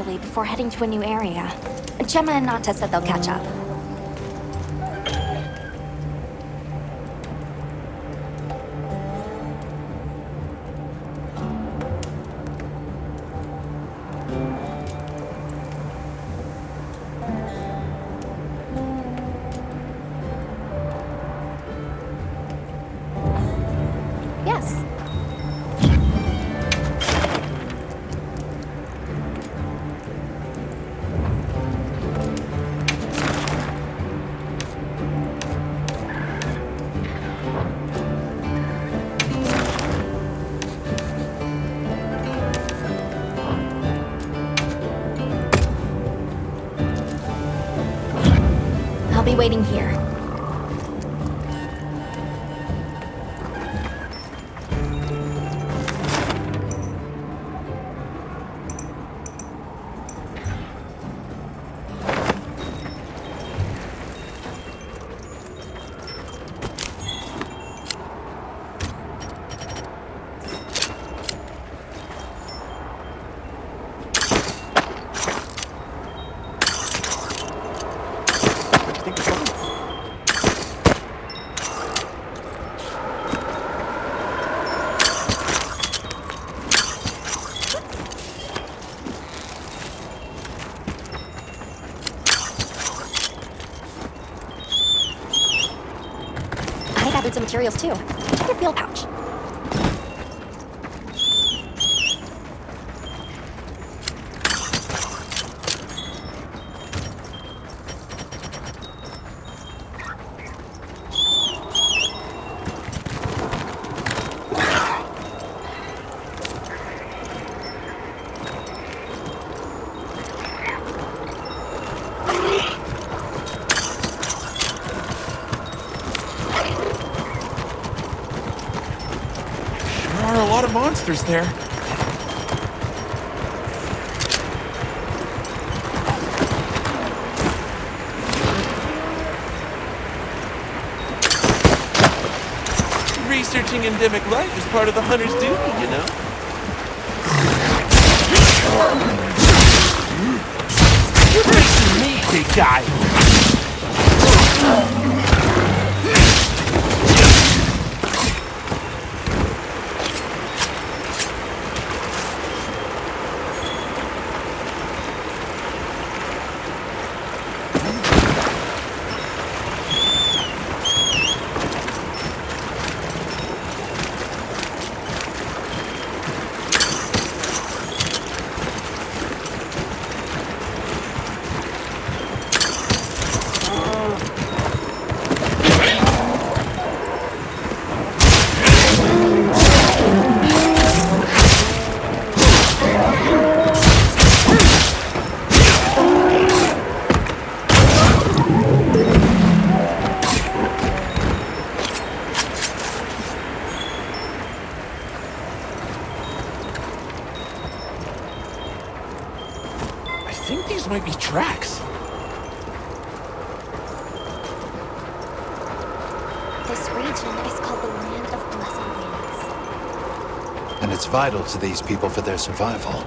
early before heading to a new area. Gemma and Nata said they'll catch up. Yes. I'll be waiting here. I gathered some materials too. Check your field pouch. There are a lot of monsters there. Researching endemic life is part of the hunter's duty, you know? You're facing me, big guy! I think these might be tracks. This region is called the Land of Blessed Winds. And it's vital to these people for their survival.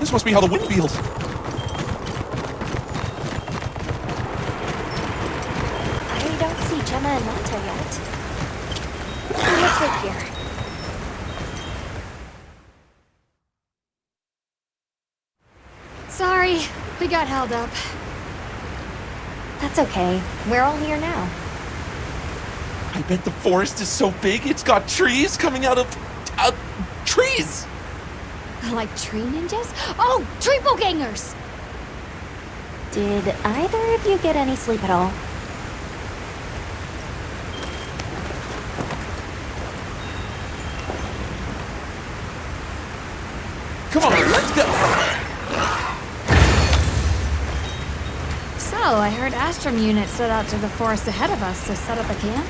This must be how the wind feels. I don't see Gemma and Manta yet. Let's wait here. Sorry, we got held up. That's okay. We're all here now. I bet the forest is so big it's got trees coming out of trees. Like tree ninjas? Oh, triple gangers! Did either of you get any sleep at all? Come on, let's go. So, I heard Astrum units set out to the forest ahead of us to set up a camp.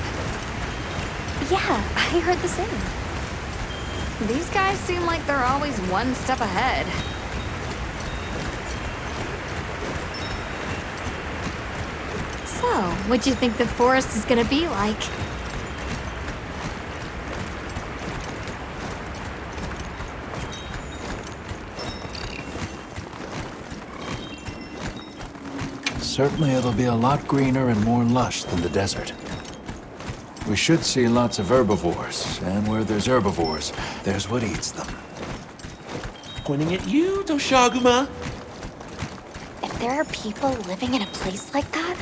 Yeah, I heard the same. These guys seem like they're always one step ahead. So, what do you think the forest is gonna be like? Certainly it'll be a lot greener and more lush than the desert. We should see lots of herbivores, and where there's herbivores, there's what eats them. Pointing at you, Doshaguma. If there are people living in a place like that,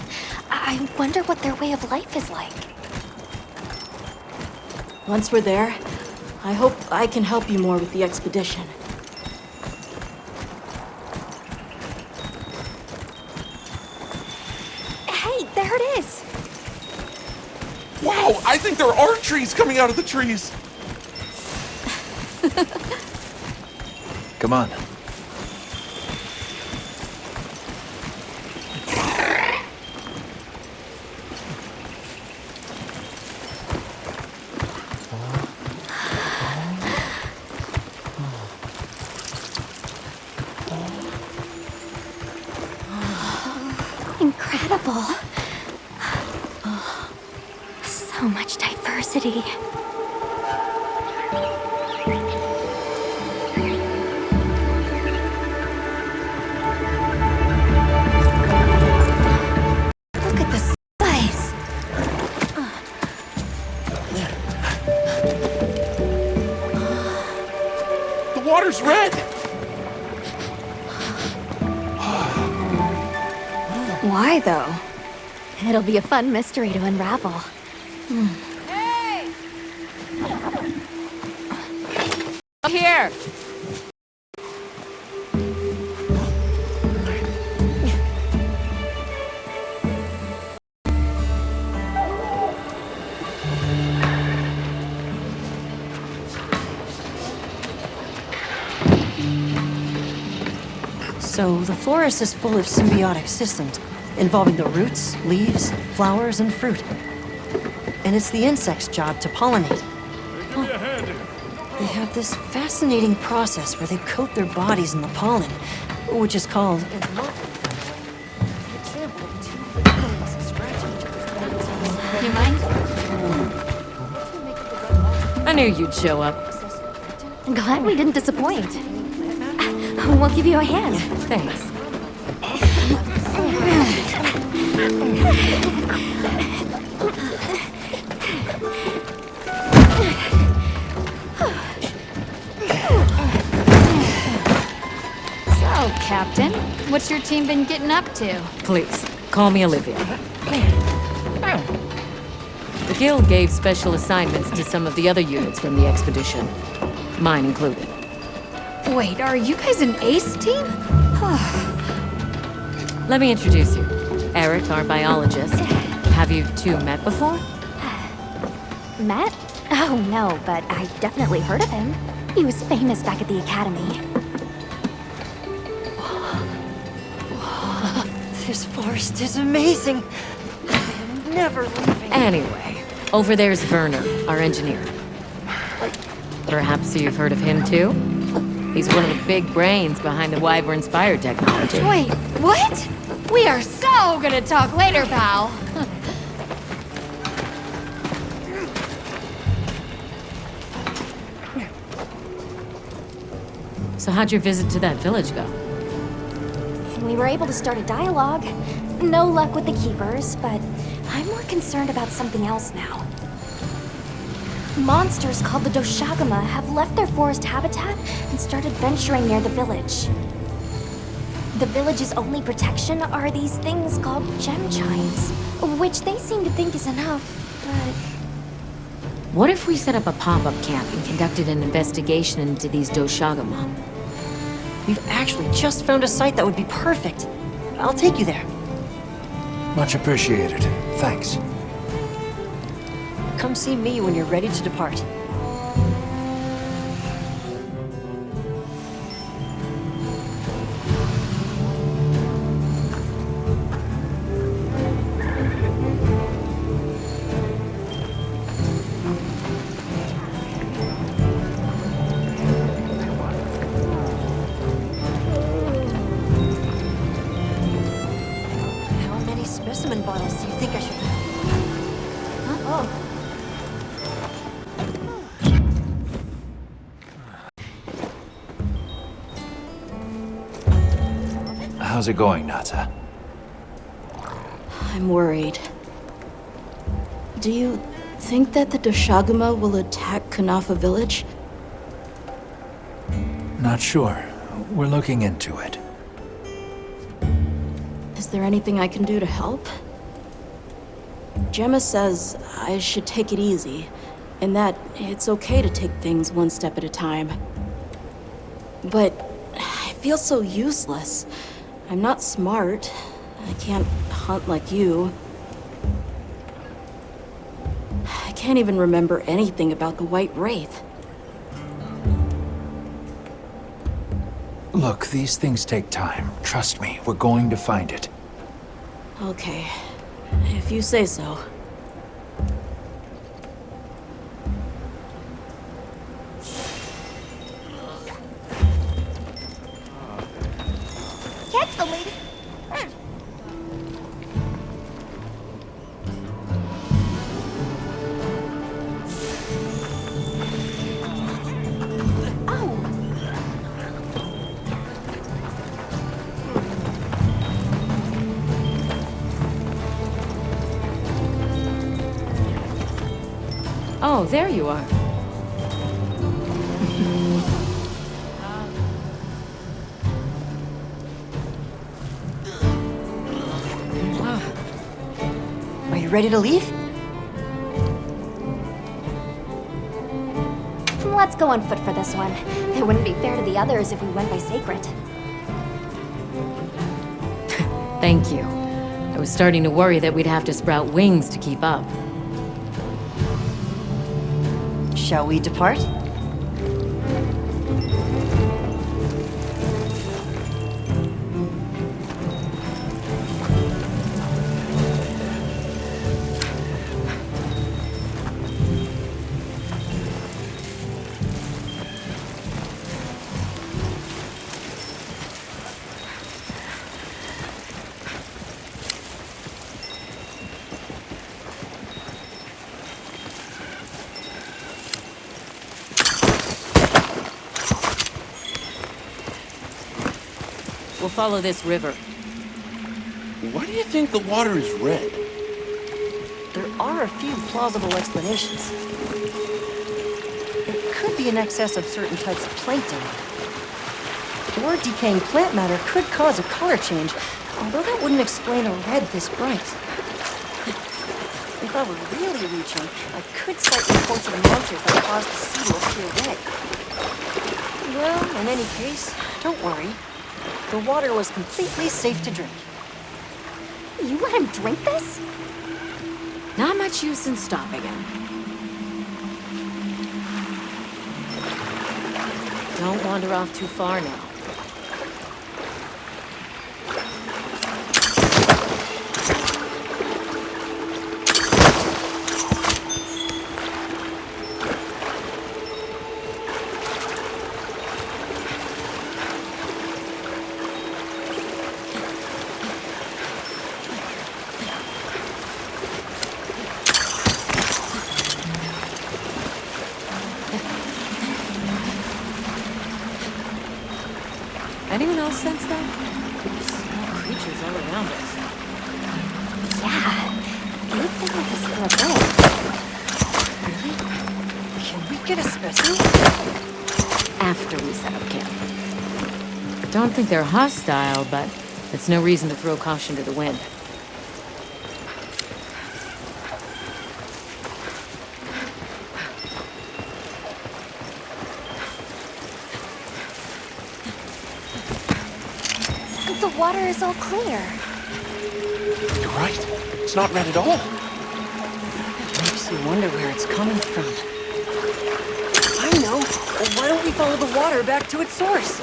I wonder what their way of life is like. Once we're there, I hope I can help you more with the expedition. Hey, there it is! Wow, I think there are trees coming out of the trees. Come on. Incredible. So much diversity. Look at the size! The water's red. Why, though? It'll be a fun mystery to unravel. Hey! Here! So, the forest is full of symbiotic systems, involving the roots, leaves, flowers, and fruit. And it's the insect's job to pollinate. They have this fascinating process where they coat their bodies in the pollen, which is called... You mind? I knew you'd show up. Glad we didn't disappoint. We'll give you a hand. Thanks. So, Captain, what's your team been getting up to? Please, call me Olivia. The Guild gave special assignments to some of the other units from the expedition, mine included. Wait, are you guys an ace team? Let me introduce you. Eric, our biologist. Have you two met before? Matt? Oh, no, but I've definitely heard of him. He was famous back at the academy. This forest is amazing. I am never leaving. Anyway, over there's Werner, our engineer. Perhaps you've heard of him too? He's one of the big brains behind the Wyvern's fire technology. Wait, what? We are so gonna talk later, pal. So how'd your visit to that village go? We were able to start a dialogue. No luck with the keepers, but I'm more concerned about something else now. Monsters called the Doshagama have left their forest habitat and started venturing near the village. The village's only protection are these things called gem chimes, which they seem to think is enough, but... What if we set up a pop-up camp and conducted an investigation into these Doshagama? We've actually just found a site that would be perfect. I'll take you there. Much appreciated. Thanks. Come see me when you're ready to depart. How many specimen bottles do you think I should have? Huh? How's it going, Nata? I'm worried. Do you think that the Doshagama will attack Kanafa village? Not sure. We're looking into it. Is there anything I can do to help? Gemma says I should take it easy, and that it's okay to take things one step at a time. But I feel so useless. I'm not smart. I can't hunt like you. I can't even remember anything about the White Wraith. Look, these things take time. Trust me, we're going to find it. Okay, if you say so. Catch the lady! Oh, there you are. Are you ready to leave? Let's go on foot for this one. It wouldn't be fair to the others if we went by sacred. Thank you. I was starting to worry that we'd have to sprout wings to keep up. Shall we depart? We'll follow this river. Why do you think the water is red? There are a few plausible explanations. It could be in excess of certain types of plankton. Or decaying plant matter could cause a color change, although that wouldn't explain a red this bright. If I were really reaching, I could cite reports of monsters that caused the sea to appear red. Well, in any case, don't worry. The water was completely safe to drink. You let him drink this? Not much use in stopping him. Don't wander off too far now. Anyone else sense that? Small creatures all around us. Yeah, they've been with us for a bit. Really? Can we get a specimen? After we set up camp. Don't think they're hostile, but that's no reason to throw caution to the wind. The water is all clear. You're right. It's not red at all. Makes you wonder where it's coming from. I know. Well, why don't we follow the water back to its source?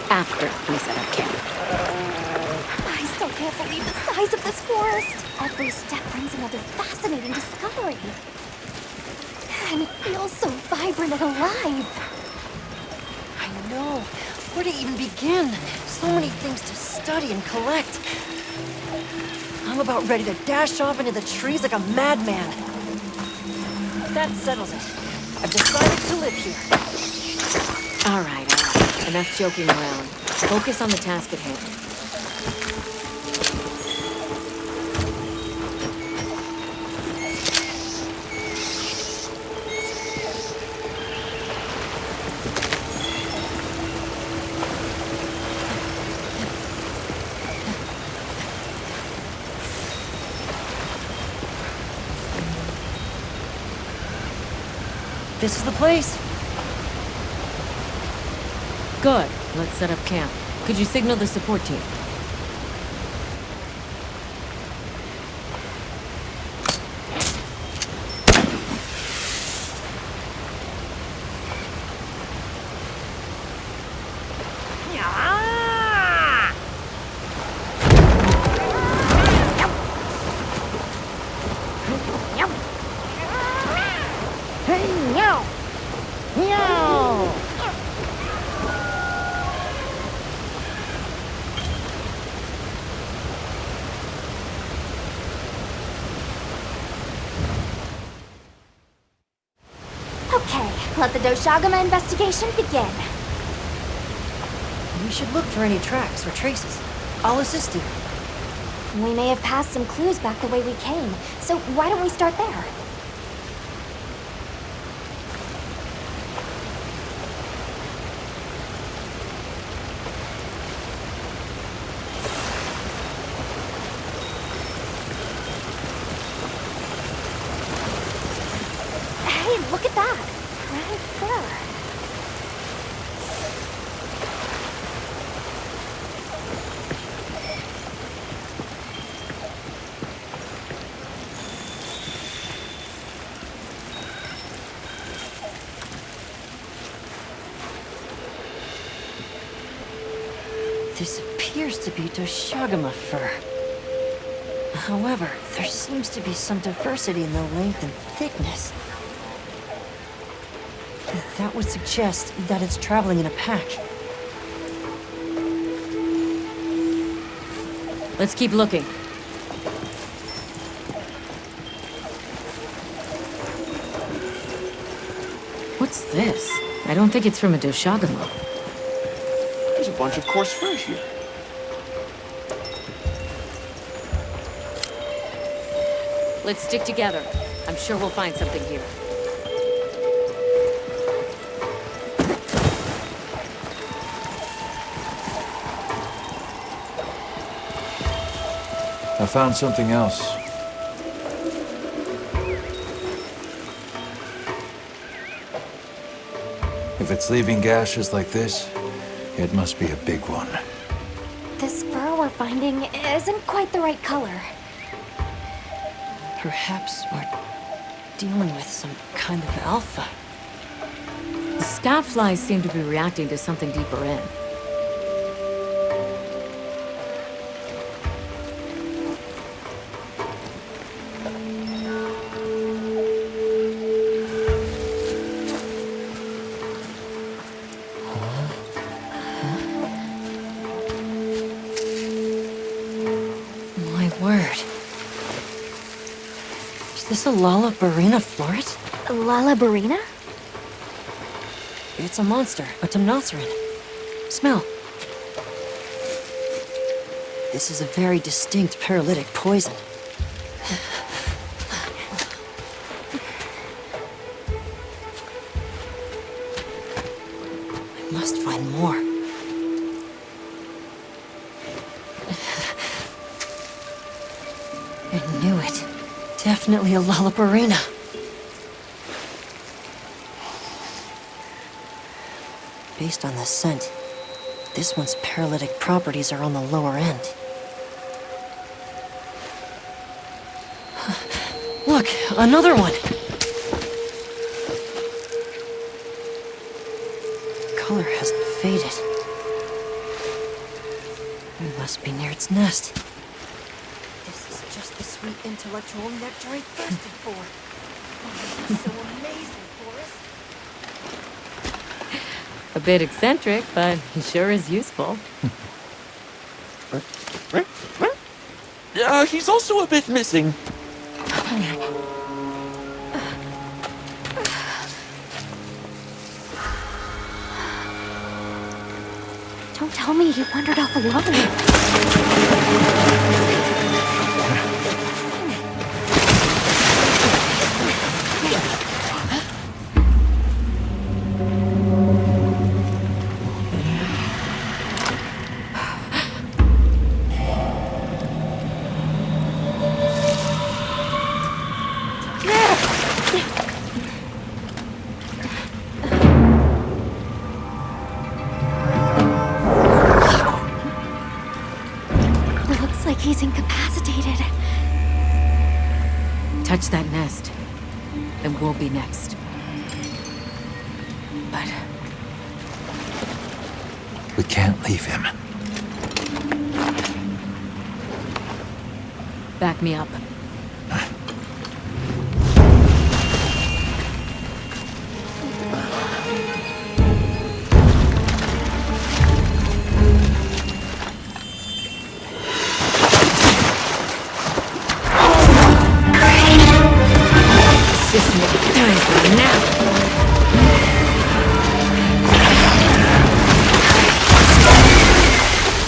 After we set up camp. I still can't believe the size of this forest. Every step brings another fascinating discovery. And it feels so vibrant and alive. I know. Where to even begin? So many things to study and collect. I'm about ready to dash off into the trees like a madman. That settles it. I've decided to live here. All right. Enough joking around. Focus on the task at hand. This is the place. Good. Let's set up camp. Could you signal the support team? Okay, let the Doshagama investigation begin. We should look for any tracks or traces. I'll assist you. We may have passed some clues back the way we came, so why don't we start there? Hey, look at that! Red fur. This appears to be Doshagama fur. However, there seems to be some diversity in the length and thickness. That would suggest that it's traveling in a pack. Let's keep looking. What's this? I don't think it's from a Doshagama. There's a bunch of coarse fur here. Let's stick together. I'm sure we'll find something here. I found something else. If it's leaving gashes like this, it must be a big one. This fur we're finding isn't quite the right color. Perhaps we're dealing with some kind of alpha. The scout flies seem to be reacting to something deeper in. My word. Is this a Lalabarina floret? Lalabarina? It's a monster, a Temnoceran. Smell. This is a very distinct paralytic poison. I must find more. I knew it. Definitely a Lollaparina. Based on the scent, this one's paralytic properties are on the lower end. Look, another one! Color hasn't faded. We must be near its nest. This is just the sweet intellectual nectar I thirsted for. Oh, this is so amazing, Forrest. A bit eccentric, but he sure is useful. He's also a bit missing. Don't tell me he wandered off alone. Looks like he's incapacitated. Touch that nest, and we'll be next. But We can't leave him. back me up. Just make time for a nap.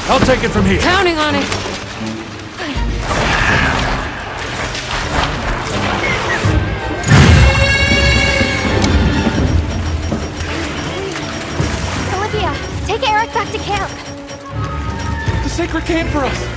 I'll take it from here. Counting on it. Olivia, take Eric back to camp. The sacred came for us.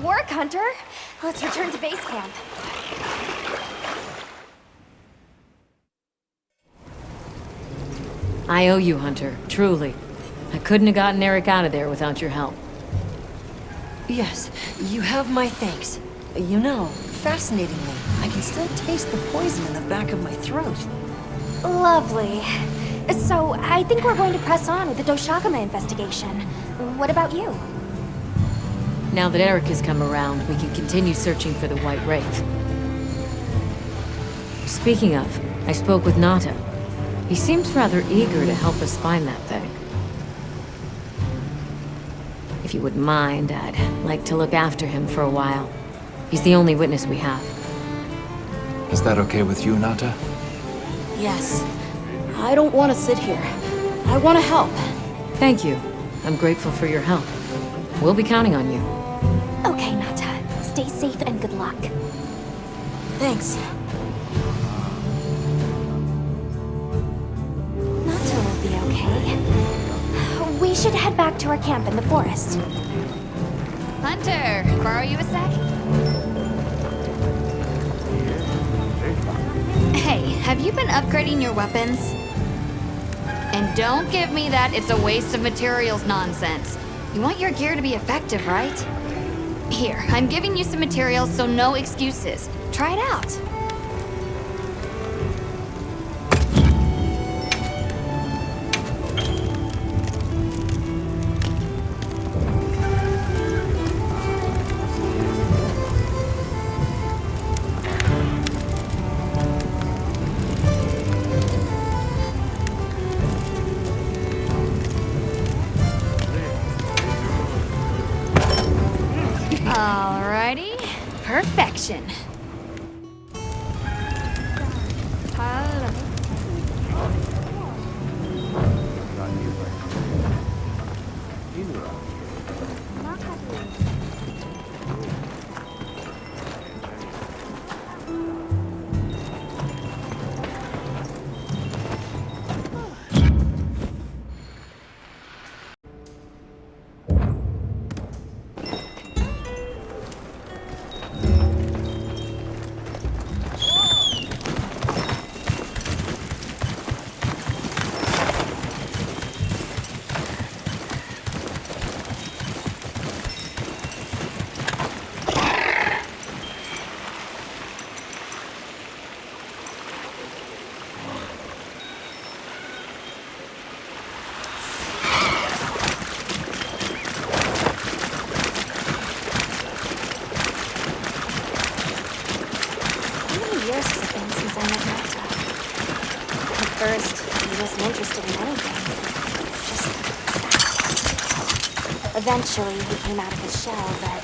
work, Hunter. Let's return to base camp. I owe you, Hunter, truly. I couldn't have gotten Eric out of there without your help. Yes, you have my thanks. You know, fascinatingly, I can still taste the poison in the back of my throat. Lovely. So, I think we're going to press on with the Doshakama investigation. What about you? Now that Eric has come around, we can continue searching for the White Wraith. Speaking of, I spoke with Nata. He seems rather eager to help us find that thing. If you wouldn't mind, I'd like to look after him for a while. He's the only witness we have. Is that okay with you, Nata? Yes. I don't want to sit here. I want to help. Thank you. I'm grateful for your help. We'll be counting on you. Okay, Nata. Stay safe and good luck. Thanks. Nata will be okay. We should head back to our camp in the forest. Hunter, borrow you a sec? Hey, have you been upgrading your weapons? And don't give me that it's a waste of materials nonsense. You want your gear to be effective, right? Here, I'm giving you some materials, so no excuses. Try it out. Alrighty. Perfection. Years has it been since I met Nata? At first, he wasn't interested in anything. Just sad. Eventually, he came out of his shell, but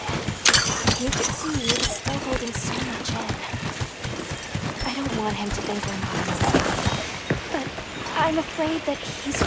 you could see he was still holding so much in. I don't want him to think we're not on his side, but I'm afraid that he's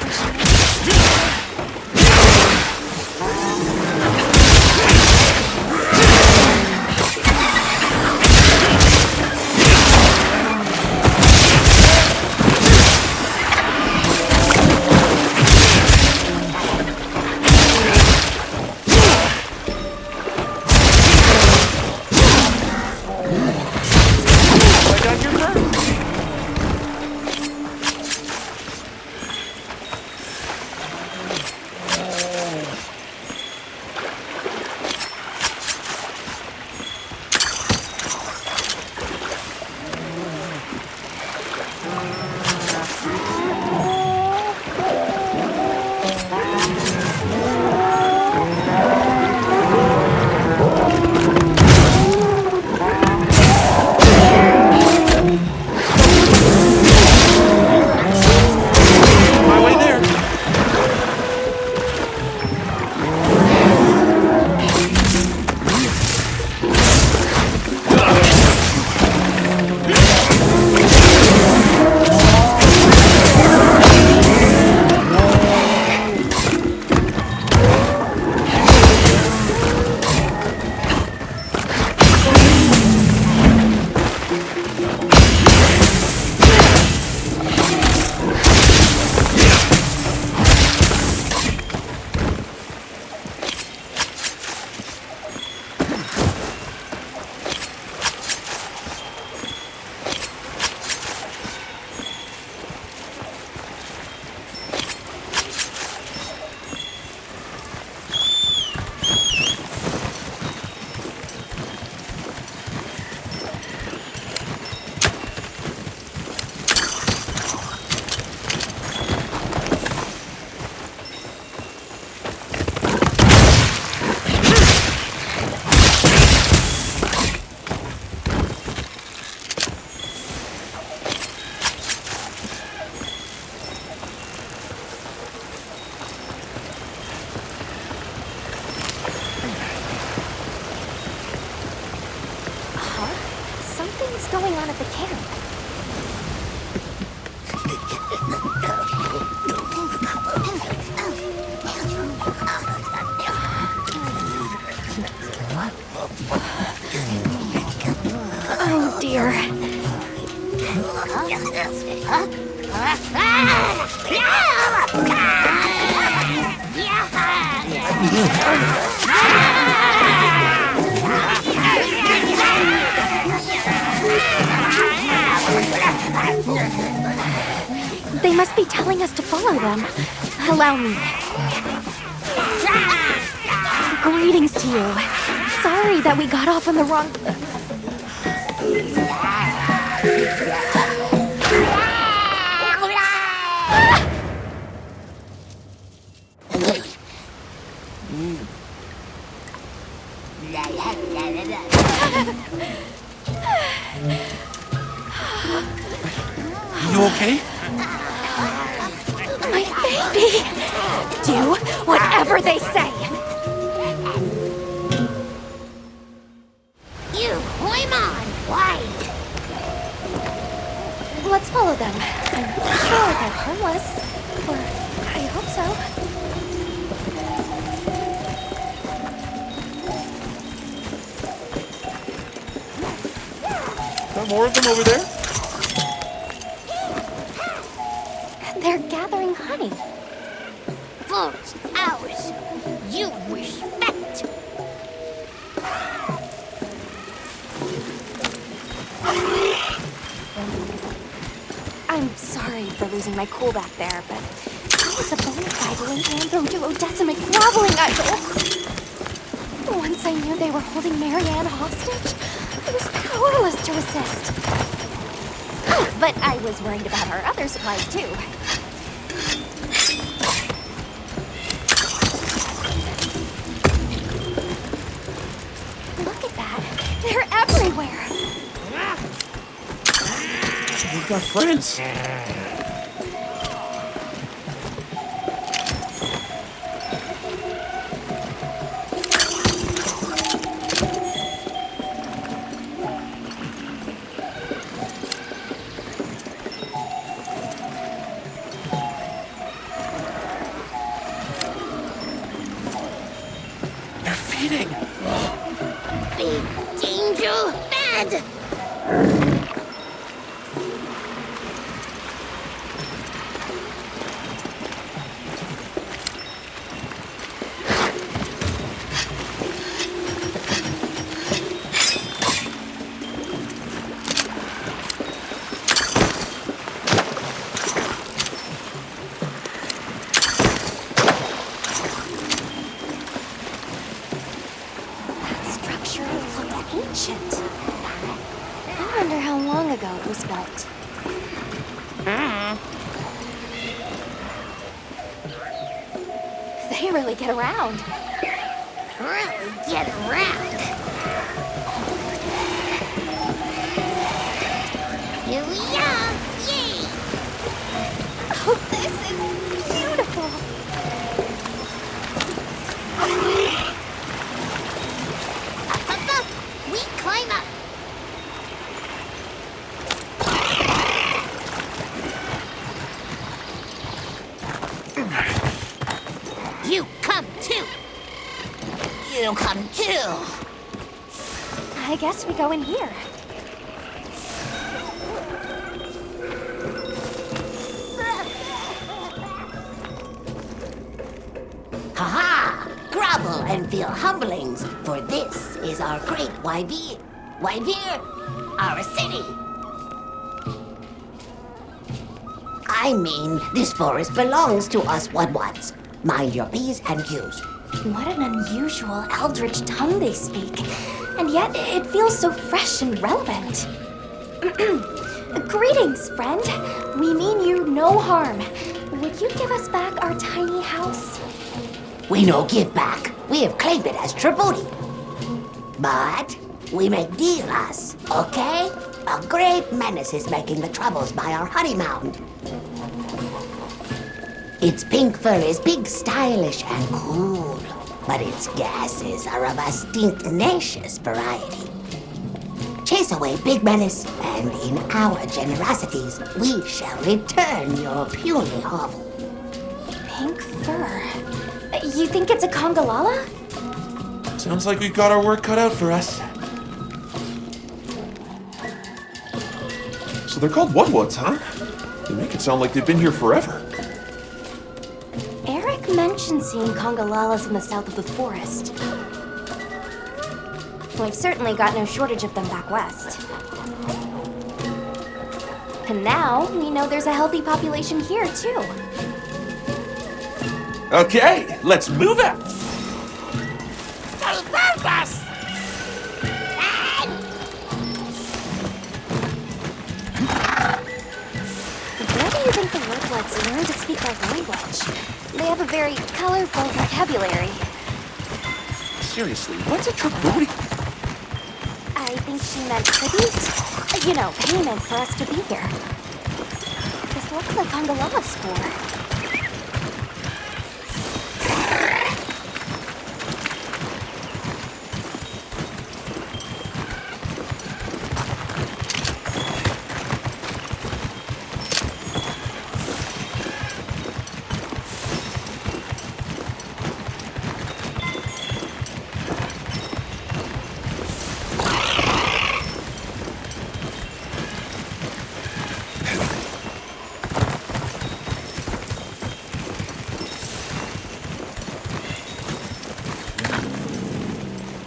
going on at the camp? Oh dear. They must be telling us to follow them. Allow me. Greetings to you. Sorry that we got off on the wrong... You okay? My baby! Do whatever they say! You, climb on, wide. Let's follow them. I'm sure they're harmless. Or I hope so. Got more of them over there? They're gathering honey. Forest, ours. You respect. I'm sorry for losing my cool back there, but I was a bona fide anthro-duodecimic groveling idol. Once I knew they were holding Marianne hostage, I was powerless to resist. But I was worried about our other supplies, too. Look at that. They're everywhere. We've got friends. They're feeding. Big danger, bad. Structure looks ancient. I wonder how long ago it was built. They really get around. Really get around. Here we are. Yay! Oh, this is beautiful. Up. We climb up. You come too. You come too. I guess we go in here. Ha-ha! Grovel and feel humblings, for this is our great Wyvere. Wyvere, our city. I mean, this forest belongs to us one-ones. Mind your P's and Q's. What an unusual eldritch tongue they speak. And yet, it feels so fresh and relevant. Greetings, friend. We mean you no harm. Would you give us back our tiny house? We no give back. We have claimed it as tribute. But we make deal us, okay? A great menace is making the troubles by our honey mound. Its pink fur is big, stylish, and cool, but its gases are of a stinknacious variety. chase away Big Menace, and in our generosities, we shall return your puny hovel. Pink fur. You think it's a Congalala? Sounds like we've got our work cut out for us. So they're called Wudwuds, huh? They make it sound like they've been here forever. Eric mentioned seeing Congalalas in the south of the forest. We've certainly got no shortage of them back west. And now, we know there's a healthy population here, too. Okay, let's move out. Where do you think the Wudwuds learn to speak our language? They have a very colorful vocabulary. Seriously, what's a Tribouti? I think she meant tribute. You know, payment for us to be here. This looks like Congalala spoor.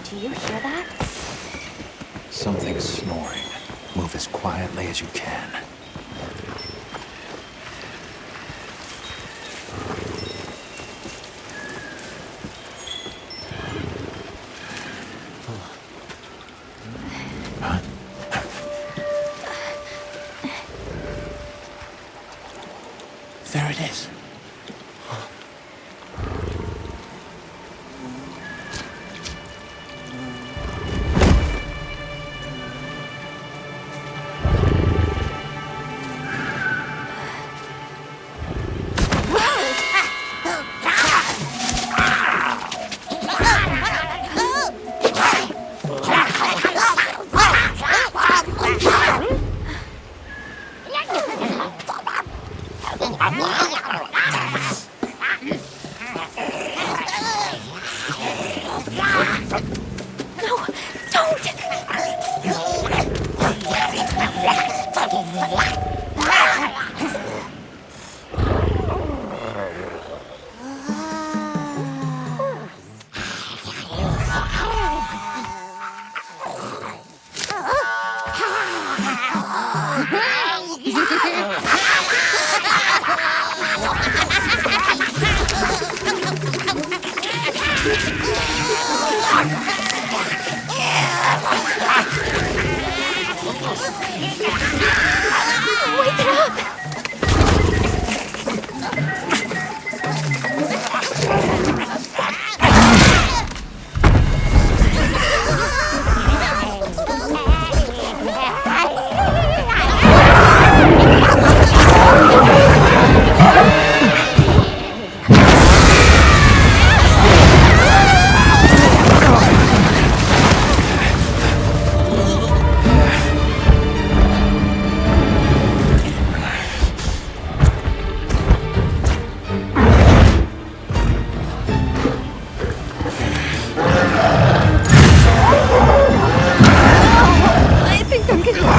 Do you hear that? Something's snoring. Move as quietly as you can. There it is. No, don't! Wake it up! I think I'm getting sick.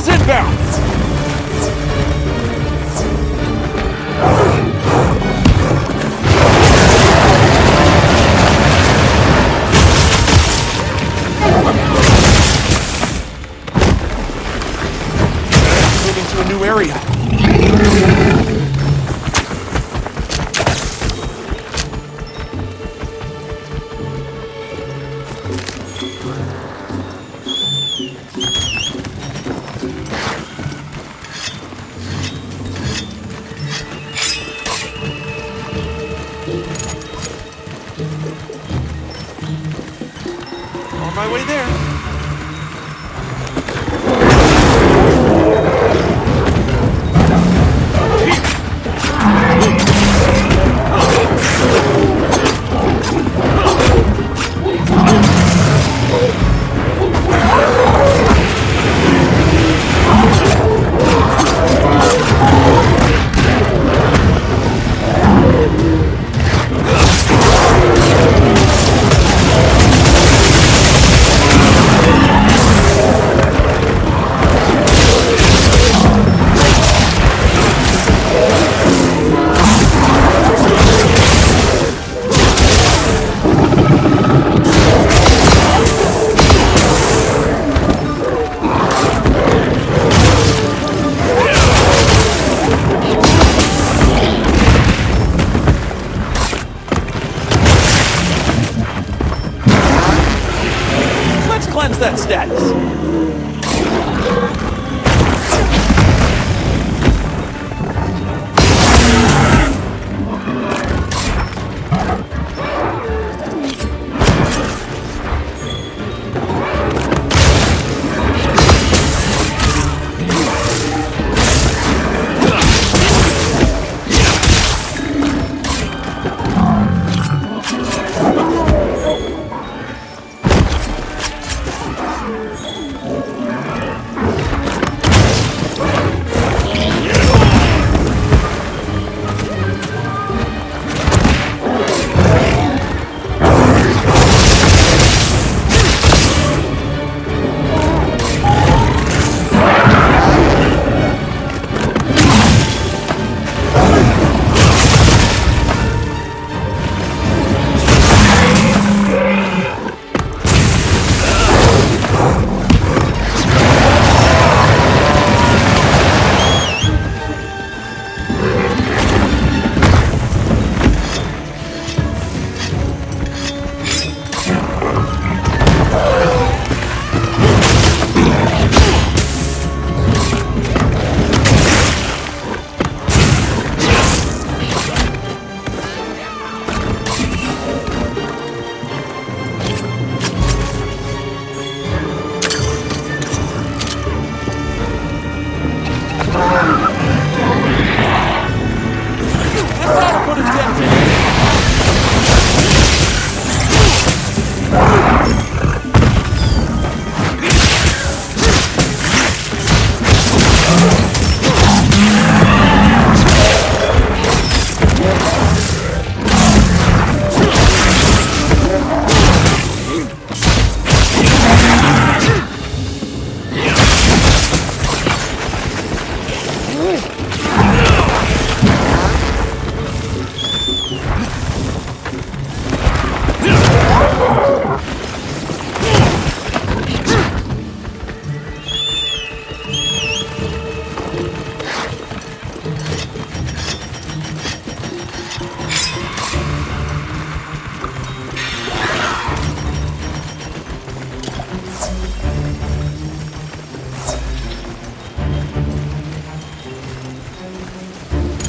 Missiles inbound! Moving to a new area. On my way there. Let's cleanse that status.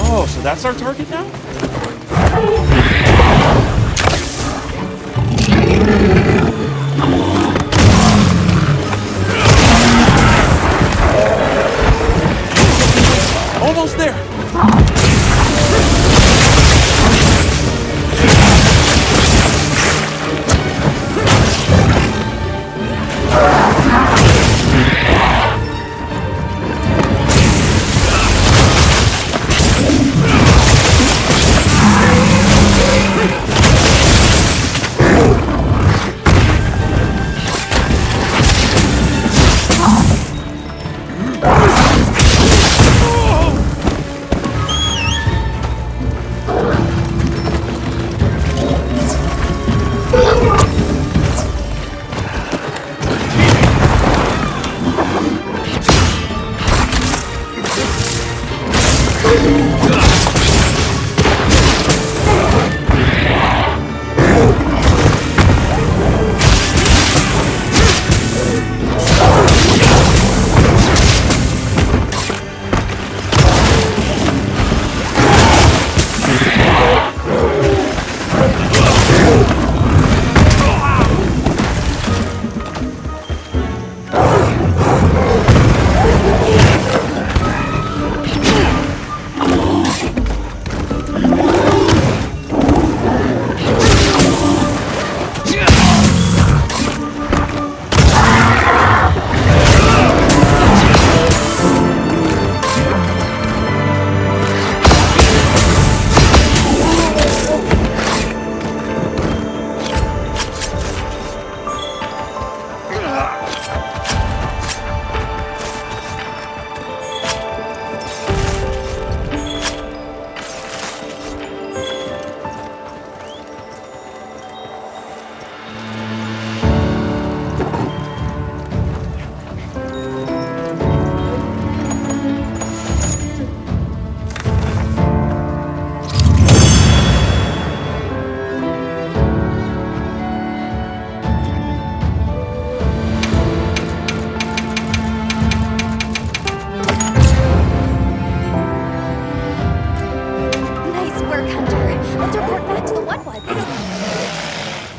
Oh, so that's our target now? Almost there.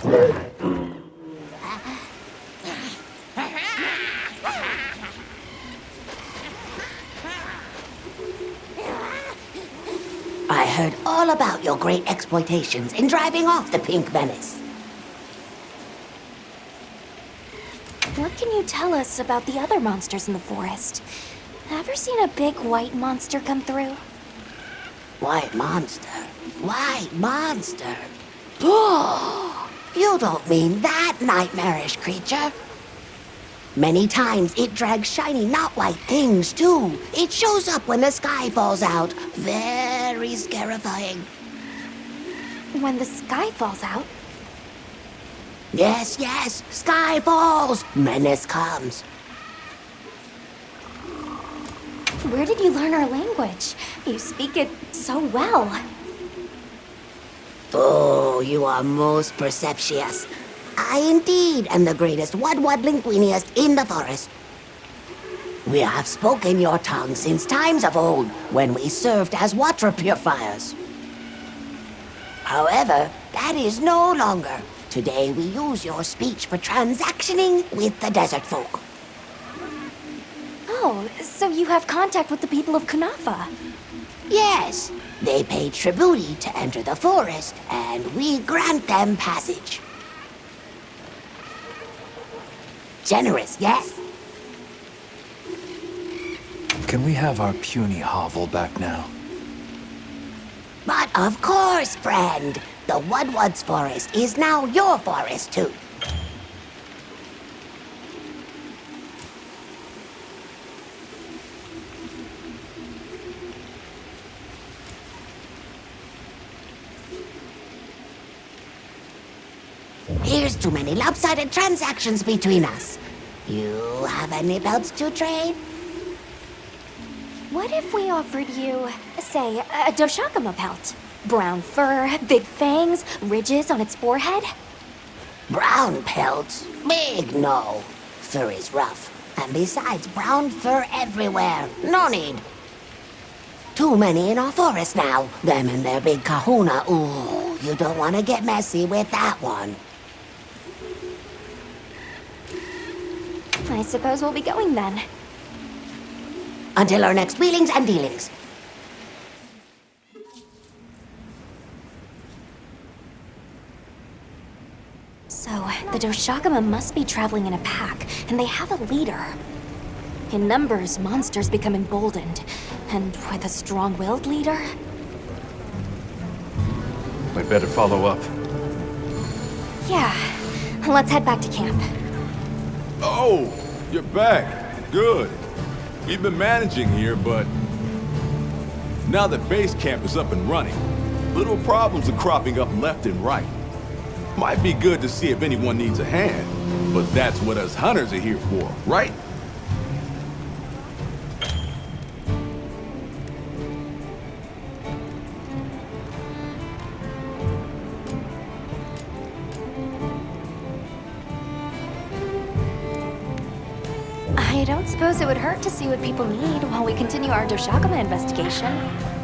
I heard all about your great exploitations in driving off the Pink Menace. What can you tell us about the other monsters in the forest? Ever seen a big white monster come through? White monster? White monster? You don't mean that nightmarish creature? Many times it drags shiny, not white things, too. It shows up when the sky falls out. Very scarifying. When the sky falls out? Yes, yes, sky falls. Menace comes. Where did you learn our language? You speak it so well. Oh, you are most perceptious. I indeed am the greatest Wud-Wud linguiniast in the forest. We have spoken your tongue since times of old, when we served as water purifiers. However, that is no longer. Today we use your speech for transactioning with the desert folk. Oh, so you have contact with the people of Kunafa? Yes, they pay tribute to enter the forest, and we grant them passage. Generous, yes? Can we have our puny hovel back now? But of course, friend. The Wud-Wud's forest is now your forest, too. Here's too many lopsided transactions between us. You have any belts to trade? What if we offered you, say, a Doshakama pelt? Brown fur, big fangs, ridges on its forehead? Brown pelts? Big no. Fur is rough. And besides, brown fur everywhere. No need. Too many in our forest now. Them and their big kahuna. Ooh, you don't want to get messy with that one. I suppose we'll be going then. Until our next wheelings and dealings. So, the Doshakama must be traveling in a pack, and they have a leader. In numbers, monsters become emboldened, and with a strong-willed leader... We'd better follow up. Yeah, let's head back to camp. Oh, you're back. Good. We've been managing here, but now that base camp is up and running, little problems are cropping up left and right. Might be good to see if anyone needs a hand, but that's what us hunters are here for, right? I don't suppose it would hurt to see what people need while we continue our Doshakama investigation.